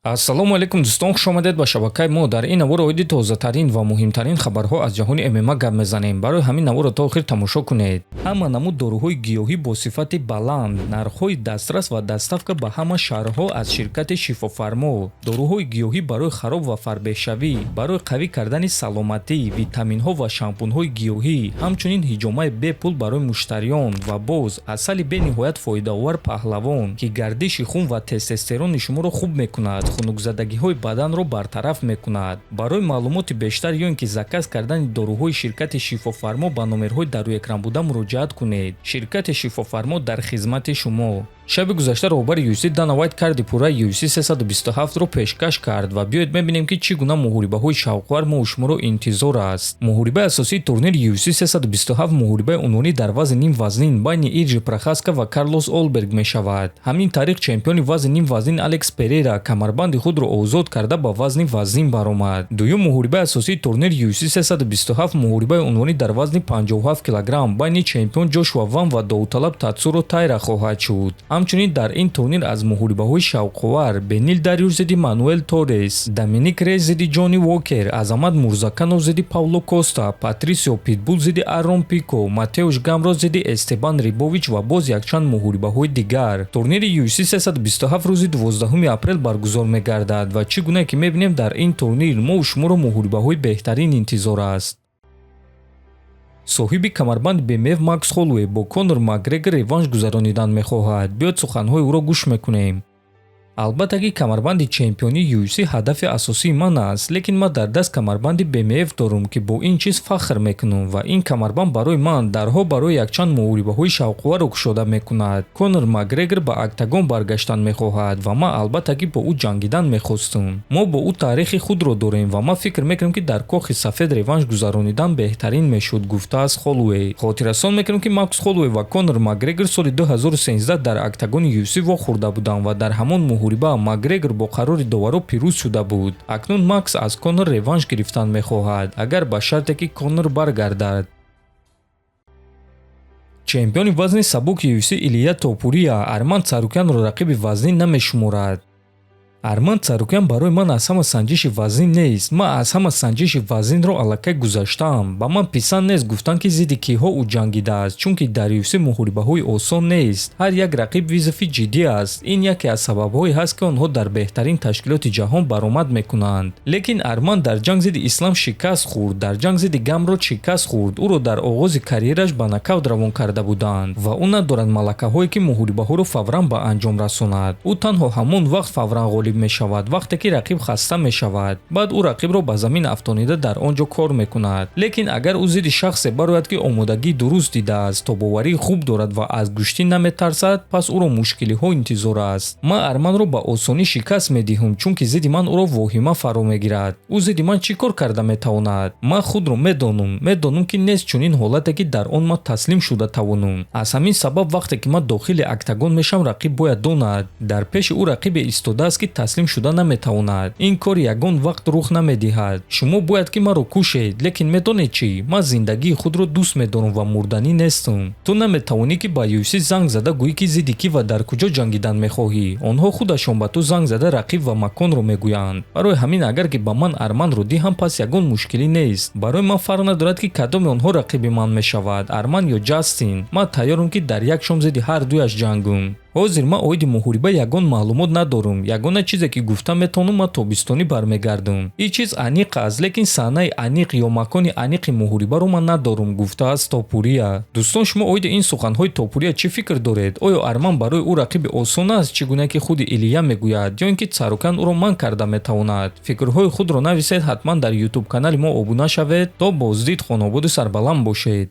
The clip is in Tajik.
ассалому алайкум дӯстон, хуш омадед ба шабакаи мо. дар ин навор оиди тозатарин ва муҳимтарин хабарҳо аз ҷаҳони ММА гап мезанем. барои ҳамин наворро то охир тамошо кунед. ҳама намуд дорӯҳои гиёҳӣ бо сифати баланд, нархҳои дастрас ва дастафка ба ҳама шаҳрҳо аз ширкати шифофармо. дорӯҳои гиёҳӣ барои хароб ва фарбеҳшавӣ, барои қавӣ кардани саломатӣ, витаминҳо ва шампунҳои гиёҳӣ, ҳамчунин ҳиҷомаи бепул барои муштариён ва боз асали бениҳоят фоидаовар паҳлавон, ки гардиши хун ва тестостерони шуморо хуб мекунад, хунукзадагиҳои баданро бартараф мекунад. барои маълумоти бештар ё ин ки заказ кардани дорӯҳои ширкати шифофармо ба номерҳои дар рӯи экран буда муроҷиат кунед. ширкати шифофармо дар хизмати шумо. шаби гузашта роҳбари UFC Дана Уайт карди пурраи UFC 327-ро пешкаш кард ва биёед мебинем ки чӣ гуна муҳорибаҳои шавқовар мо шуморо интизор аст. муҳорибаи асосии турнири UFC 327 муҳорибаи унвонӣ дар вазни ним вазнин байни Ирҷи Прохаска ва Карлос Олберг мешавад. ҳамин тариқ чемпиони вазни ним вазнин Алекс Перейра камарбанди худро озод карда ба вазни вазнин баромад. дуюм муҳорибаи асосии турнири UFC 327 муҳорибаи унвонӣ дар вазни 57 кг байни чемпион Ҷошуа Ван ва Доуталаб Татсуро Тайра хоҳад шуд. ҳамчунин дар ин турнир аз муҳорибаҳои шавқовар Бенил Дариуш зидди Мануэл Торрес, Доминик Рейс зидди Ҷонни Уокер, Азамат Мурзаканов зидди Пауло Коста, Патрисио Питбул зидди Арон Пико, Матеуш Гамроз зидди Эстебан Рибович ва боз якчанд муҳорибаҳои дигар. турнири UFC 327 рӯзи 12 апрел баргузор мегардад ва чӣ гуна ки мебинем дар ин турнир мо шуморо муҳорибаҳои беҳтарин интизор аст. соҳиби камарбанд БМФ Макс Холлоуэй бо Конор Макгрегор реванш гузаронидан мехоҳад. биёд суханҳои ӯро гӯш мекунем. албатта ки камарбанди чемпиони UFC ҳадафи асосии ман аст, лекин ман дар даст камарбанди BMF дорум ки бо ин чиз фахр мекунам ва ин камарбанд барои ман дарҳо барои якчанд муҳорибаҳои шавқоварро кушода мекунад. Конор Макгрегор ба октагон баргаштан мехоҳад ва ман албатта ки бо ӯ ҷангидан мехостум. мо бо ӯ таърихи худро дорем ва ман фикр мекунам ки дар кохи сафед реванш гузаронидан беҳтарин мешуд, гуфтааст Холлоуэй. хотиррасон мекунам ки Макс Холлоуэй ва Конор Макгрегор соли 2013 дар октагони UFC вохӯрда буданд ва дар ҳамон муҳориба Макгрегор бо қарори доваро пирӯз шуда буд. акнун Макс аз Конор реванш гирифтан мехоҳад, агар ба шарте ки Конор баргардад. чемпиони вазни сабуки UFC Илия Топурия Арман Царукянро рақиби вазнин намешуморад. Арман Царукян барои ман аз ҳама санҷиши вазнин нест. ман аз ҳама санҷиши вазнинро аллакай гузаштаам. ба ман писанд нест гуфтан ки зидди киҳо ӯ ҷангидааст, чунки дар UFC муҳорибаҳои осон нест. ҳар як рақиб визифи ҷиддӣ аст. ин яке аз сабабҳое ҳаст ки онҳо дар беҳтарин ташкилоти ҷаҳон баромад мекунанд. лекин Арман дар ҷанг зидди Ислам шикаст хӯрд, дар ҷанг зидди Гамрод шикаст хӯрд. ӯро дар оғози карьераш ба нокаут равон карда буданд ва ӯ надорад малакаҳое ки муҳорибаҳоро фавран ба анҷом расонад. ӯ танҳо ҳамон вақт фавран ғолиб мешавад вақте ки рақиб хаста мешавад. баъд ӯ рақибро ба замин афтонида дар он ҷо кор мекунад. лекин агар ӯ зидди шахсе барояд ки омодагии дуруст дидааст, тобоварии хуб дорад ва аз куштӣ наметарсад, пас ӯро мушкилиҳо интизор аст. ман Арманро ба осонӣ шикаст медиҳам, чунки зидди ман ӯро воҳима фаро мегирад. ӯ зидди ман чӣ кор карда метавонад? ман худро медонам ки нест чунин ҳолате ки дар он ман таслим шуда тавонам. аз ҳамин сабаб вақте ки ман дохили октагон мешам, рақиб бояд донад дар пеши ӯ рақибе истодааст ки таслим шуда наметавонад. ин кор ягон вақт рух намедиҳад. шумо бояд ки маро кушед, лекин медонед чӣ? ман зиндагии худро дӯст медорам ва мурданӣ нестам. ту наметавонӣ ки ба UFC занг зада гӯӣ ки зидди кӣ ва дар куҷо ҷангидан мехоҳӣ. онҳо худашон ба ту занг зада рақиб ва маконро мегӯянд. барои ҳамин агар ки ба ман Арманро диҳам, пас ягон мушкилӣ нест. барои ман фарқ надорад ки кадоми онҳо рақиби ман мешавад, Арман ё Ҷастин. ман тайёрам ки дар як шом зидди ҳар дуяш ҷангум. ҳозир ман оиди муҳориба ягон маълумот надорам. ягона чизе ки гуфта метавонам, ман тобистонӣ бармегардам. ин чиз аниқ аст, лекин саҳнаи аниқ ё макони аниқи муҳорибаро ман надорам, гуфтааст Топурия. дӯстон, шумо оиди ин суханҳои Топурия чӣ фикр доред? оё Арман барои ӯ рақиби осон аст, чӣ гуна ки худи Илия мегӯяд, ё ин ки Царукян ӯро манъ карда метавонад? фикрҳои худро нависед. ҳатман дар YouTube канали мо обуна шавед. то боздид, хонободу сарбаланд бошед.